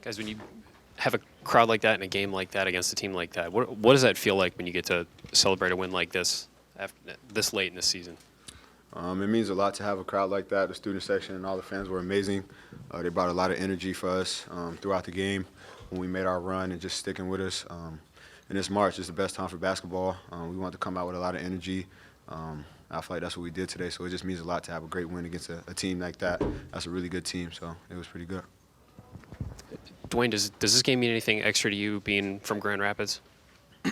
Guys, when you have a crowd like that in a game like that against a team like that, what does that feel like when you get to celebrate a win like this this late in the season? It means a lot to have a crowd like that. The student section and all the fans were amazing. They brought a lot of energy for us throughout the game when we made our run and just sticking with us. And this March is the best time for basketball. We want to come out with a lot of energy. I feel like that's what we did today, so it just means a lot to have a great win against a team like that. That's a really good team, so it was pretty good. Dwayne, does this game mean anything extra to you being from Grand Rapids,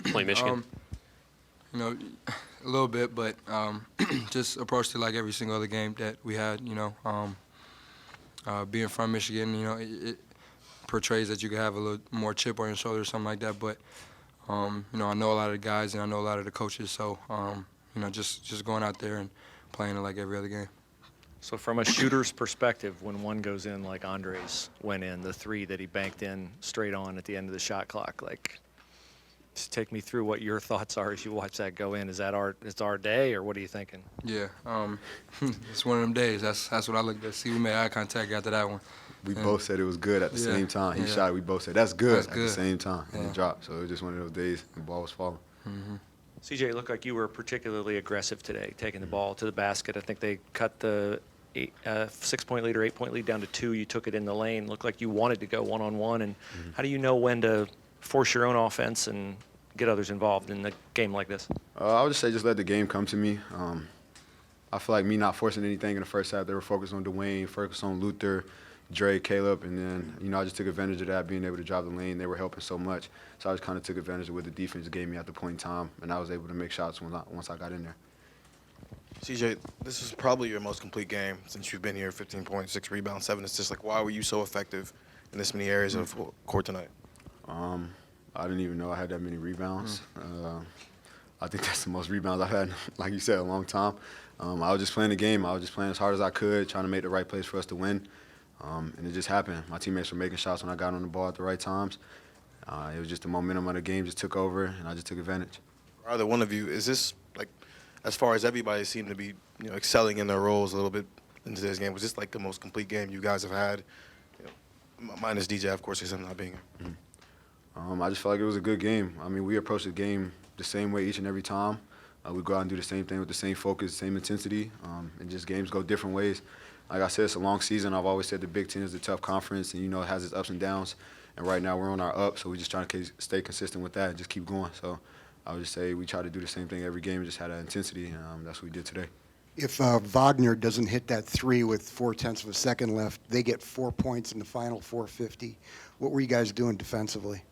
playing Michigan? You know, a little bit, but just approached it like every single other game that we had. Being from Michigan, it portrays that you can have a little more chip on your shoulder or something like that. But I know a lot of the guys and I know a lot of the coaches, so just going out there and playing it like every other game. So from a shooter's perspective, when one goes in like Andres went in, the three that he banked in straight on at the end of the shot clock, like, just take me through what your thoughts are as you watch that go in. Is that it's our day, or what are you thinking? Yeah, it's one of them days. That's what I looked at. See, we made eye contact after that one. We both said it was good at the same time. He shot it, we both said, that's good at the same time, and it dropped. So it was just one of those days the ball was falling. CJ, it looked like you were particularly aggressive today, taking the ball to the basket. I think they cut the 6-point lead or 8-point lead down to 2. You took it in the lane. Looked like you wanted to go one-on-one. And how do you know when to force your own offense and get others involved in a game like this? I would just say just let the game come to me. I feel like me not forcing anything in the first half, they were focused on Dwayne, focused on Luther, Dre, Caleb, and then, I just took advantage of that, being able to drive the lane. They were helping so much. So I just kind of took advantage of what the defense gave me at the point in time, and I was able to make shots once I got in there. CJ, this is probably your most complete game since you've been here. 15 points, 6 rebounds, 7 assists. Like, why were you so effective in this many areas of court tonight? I didn't even know I had that many rebounds. I think that's the most rebounds I've had, like you said, a long time. I was just playing the game. I was just playing as hard as I could, trying to make the right plays for us to win. And it just happened. My teammates were making shots when I got on the ball at the right times. It was just the momentum of the game just took over, and I just took advantage. Either one of you, is this, like, as far as everybody seemed to be, excelling in their roles a little bit in today's game, was this like the most complete game you guys have had? Minus DJ, of course, because I'm not being here. I just felt like it was a good game. I mean, we approached the game the same way each and every time. We go out and do the same thing with the same focus, same intensity, and just games go different ways. Like I said, it's a long season. I've always said the Big Ten is a tough conference, and, it has its ups and downs. And right now we're on our up, so we just trying to stay consistent with that and just keep going. So I would just say we try to do the same thing every game and just had that intensity, and that's what we did today. If Wagner doesn't hit that 3 with 0.4 of a second left, they get 4 points in the final 450. What were you guys doing defensively?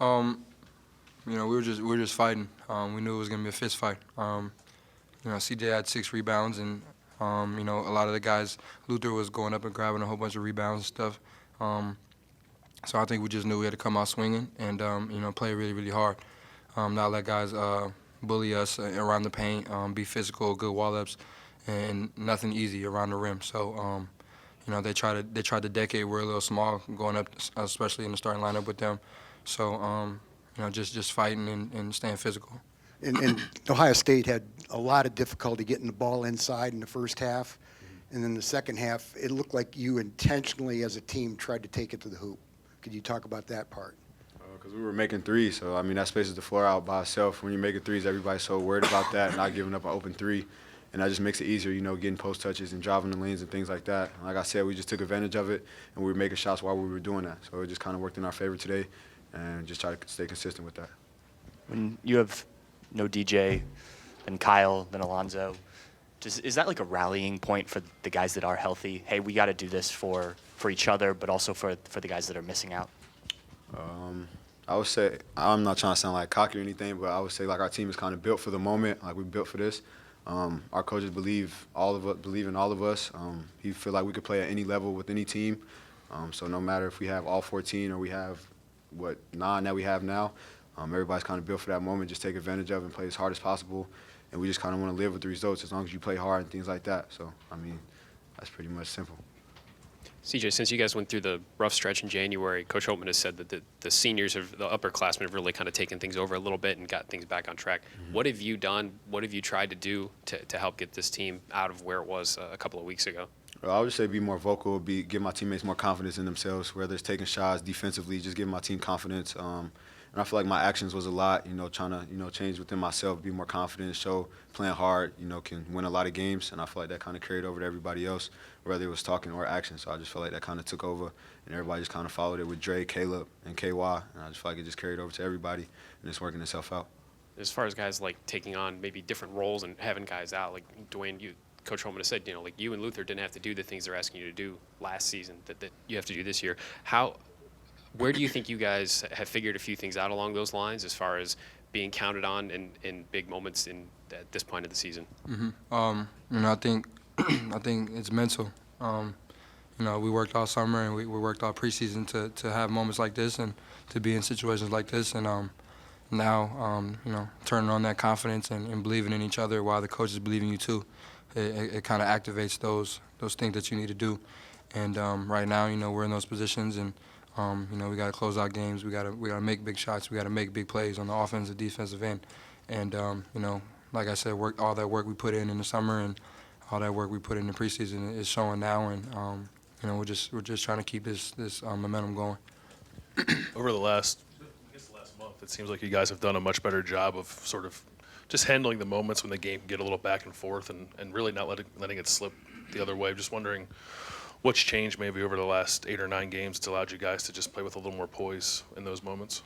We were just fighting. We knew it was going to be a fist fight. CJ had 6 rebounds, and a lot of the guys, Luther was going up and grabbing a whole bunch of rebounds and stuff. So I think we just knew we had to come out swinging and play really, really hard. Not let guys bully us around the paint, be physical, good wall-ups, and nothing easy around the rim. So they tried to decade. We're a little small going up, especially in the starting lineup with them. So just fighting and staying physical. And Ohio State had a lot of difficulty getting the ball inside in the first half. And then the second half, it looked like you intentionally as a team tried to take it to the hoop. Could you talk about that part? Because we were making threes, so, that spaces the floor out by itself. When you're making threes, everybody's so worried about that, not giving up an open 3. And that just makes it easier, getting post touches and driving the lanes and things like that. Like I said, we just took advantage of it, and we were making shots while we were doing that. So it just kind of worked in our favor today, and just try to stay consistent with that. When you have no DJ, then Kyle, then Alonzo, is that like a rallying point for the guys that are healthy? Hey, we got to do this for each other, but also for the guys that are missing out? I would say, I'm not trying to sound like cocky or anything, but I would say like our team is kind of built for the moment, like we built for this. Our coaches believe in all of us. He feel like we could play at any level with any team. So no matter if we have all 14 or we have 9 that we have now, everybody's kind of built for that moment. Just take advantage of it and play as hard as possible. And we just kind of want to live with the results as long as you play hard and things like that. So that's pretty much simple. CJ, since you guys went through the rough stretch in January, Coach Holtman has said that the seniors, the upperclassmen, have really kind of taken things over a little bit and got things back on track. What have you done? What have you tried to do to help get this team out of where it was a couple of weeks ago? I would just say be more vocal, give my teammates more confidence in themselves, whether it's taking shots defensively, just give my team confidence. And I feel like my actions was a lot, trying to, change within myself, be more confident, show playing hard, can win a lot of games. And I feel like that kind of carried over to everybody else, whether it was talking or action. So I just feel like that kind of took over, and everybody just kind of followed it with Dre, Caleb, and KY. And I just feel like it just carried over to everybody, and it's working itself out. As far as guys like taking on maybe different roles and having guys out, like Dwayne, Coach Holman has said, like you and Luther didn't have to do the things they're asking you to do last season that you have to do this year. Where do you think you guys have figured a few things out along those lines as far as being counted on in big moments at this point of the season? I think I think it's mental. We worked all summer and we worked all preseason to have moments like this and to be in situations like this. And now, turning on that confidence and believing in each other while the coaches believe in you too, it kind of activates those things that you need to do. And right now, we're in those positions, and we got to close out games. We got to make big shots. We got to make big plays on the offensive, defensive end. And like I said, all that work we put in the summer and all that work we put in the preseason is showing now. And we're just trying to keep this momentum going. Over the last month, it seems like you guys have done a much better job of sort of just handling the moments when the game get a little back and forth and really not letting it slip the other way. I'm just wondering what's changed maybe over the last 8 or 9 games that's allowed you guys to just play with a little more poise in those moments?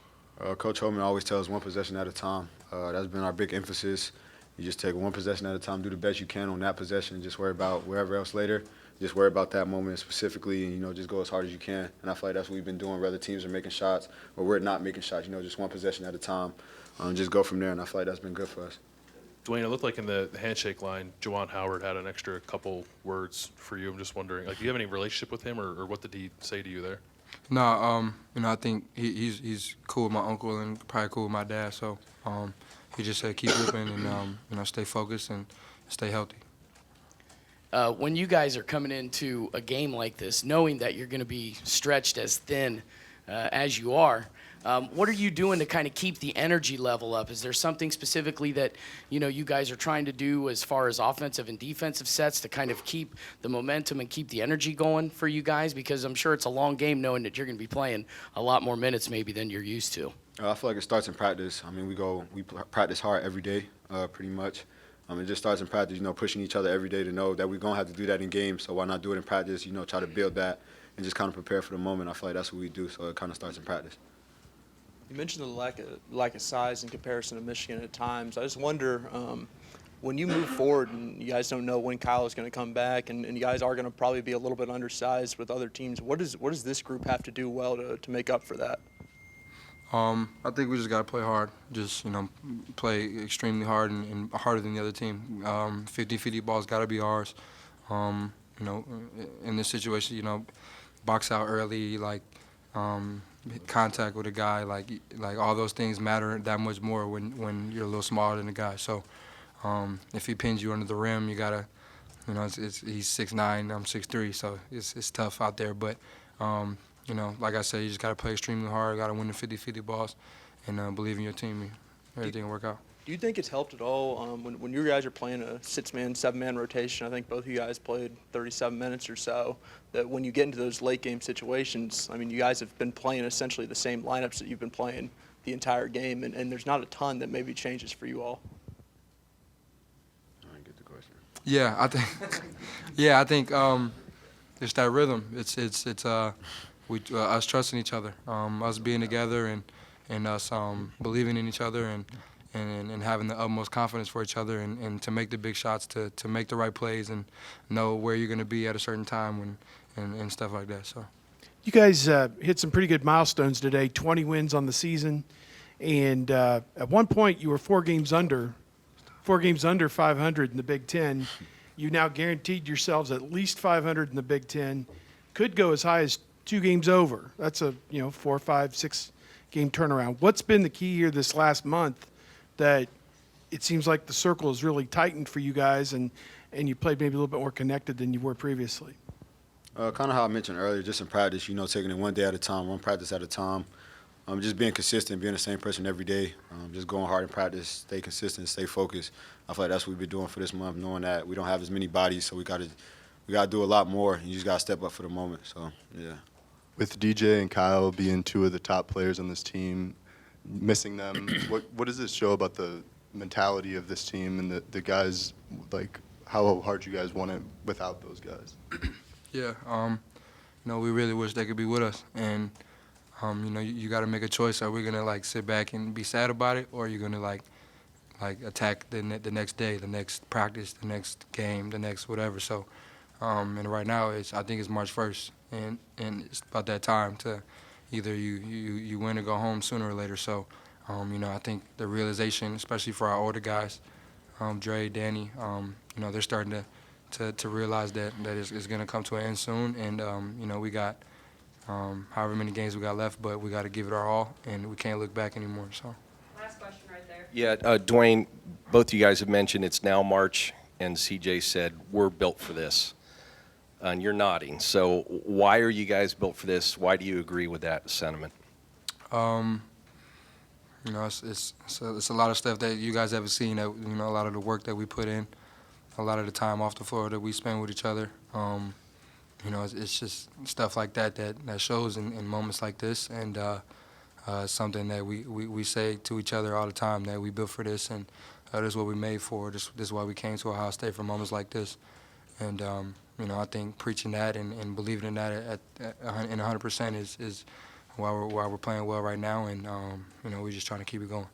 Coach Holman always tells one possession at a time. That's been our big emphasis. You just take one possession at a time, do the best you can on that possession, just worry about wherever else later. Just worry about that moment specifically and, just go as hard as you can. And I feel like that's what we've been doing, whether teams are making shots or we're not making shots, just one possession at a time. Just go from there, and I feel like that's been good for us. Dwayne, it looked like in the handshake line, Juwan Howard had an extra couple words for you. I'm just wondering, do you have any relationship with him, or what did he say to you there? No, I think he's cool with my uncle and probably cool with my dad. So he just said keep whipping and stay focused and stay healthy. When you guys are coming into a game like this, knowing that you're going to be stretched as thin as you are, what are you doing to kind of keep the energy level up? Is there something specifically that you guys are trying to do as far as offensive and defensive sets to kind of keep the momentum and keep the energy going for you guys? Because I'm sure it's a long game knowing that you're going to be playing a lot more minutes maybe than you're used to. I feel like it starts in practice. I mean, we practice hard every day, pretty much. It just starts in practice, pushing each other every day to know that we're going to have to do that in games. So why not do it in practice, try to build that and just kind of prepare for the moment. I feel like that's what we do, so it kind of starts in practice. You mentioned the lack of size in comparison to Michigan at times. I just wonder, when you move forward and you guys don't know when Kyle is going to come back and you guys are going to probably be a little bit undersized with other teams, what does this group have to do well to make up for that? I think we just got to play hard. Just, play extremely hard and harder than the other team. 50-50 balls got to be ours. In this situation, box out early, contact with a guy, like all those things matter that much more when you're a little smaller than the guy. So if he pins you under the rim, you got to, he's 6'9", I'm 6'3", so it's tough out there. But like I said, you just got to play extremely hard, got to win the 50-50 balls, and believe in your team. Everything will work out. Do you think it's helped at all when you guys are playing a 6-man, 7-man rotation? I think both of you guys played 37 minutes or so. That when you get into those late game situations, I mean, you guys have been playing essentially the same lineups that you've been playing the entire game, and there's not a ton that maybe changes for you all. I get the question. Yeah, I think it's that rhythm. It's us trusting each other, us being together, and us believing in each other and having the utmost confidence for each other and to make the big shots, to make the right plays and know where you're going to be at a certain time and stuff like that. So, you guys hit some pretty good milestones today, 20 wins on the season. And at one point you were 4 games under 500 in the Big Ten. You now guaranteed yourselves at least 500 in the Big Ten. Could go as high as 2 games over. That's a 4, 5, 6 game turnaround. What's been the key here this last month that it seems like the circle is really tightened for you guys and you played maybe a little bit more connected than you were previously? Kind of how I mentioned earlier, just in practice, taking it one day at a time, one practice at a time. Just being consistent, being the same person every day, just going hard in practice, stay consistent, stay focused. I feel like that's what we've been doing for this month, knowing that we don't have as many bodies, so we got to we got to do a lot more. You just got to step up for the moment. So, yeah. With DJ and Kyle being two of the top players on this team, missing them, what does this show about the mentality of this team and the guys, like how hard you guys want it without those guys? Yeah, we really wish they could be with us, and you got to make a choice. Are we gonna like sit back and be sad about it, or are you gonna like attack the next day, the next practice, the next game, the next whatever? So, and right now I think it's March 1st, and it's about that time to either you win or go home sooner or later. So, I think the realization, especially for our older guys, Dre, Danny, they're starting to realize that it's going to come to an end soon, and we got however many games we got left, but we got to give it our all, and we can't look back anymore. So. Last question right there. Yeah, Dwayne, both you guys have mentioned it's now March, and CJ said we're built for this, and you're nodding. So why are you guys built for this? Why do you agree with that sentiment? It's a lot of stuff that you guys haven't seen. That a lot of the work that we put in, a lot of the time off the floor that we spend with each other. It's just stuff like that shows in moments like this, and it's something that we say to each other all the time, that we built for this, and this is what we made for. This is why we came to Ohio State, for moments like this. And I think preaching that and believing in that in 100% is why we're playing well right now, and we're just trying to keep it going.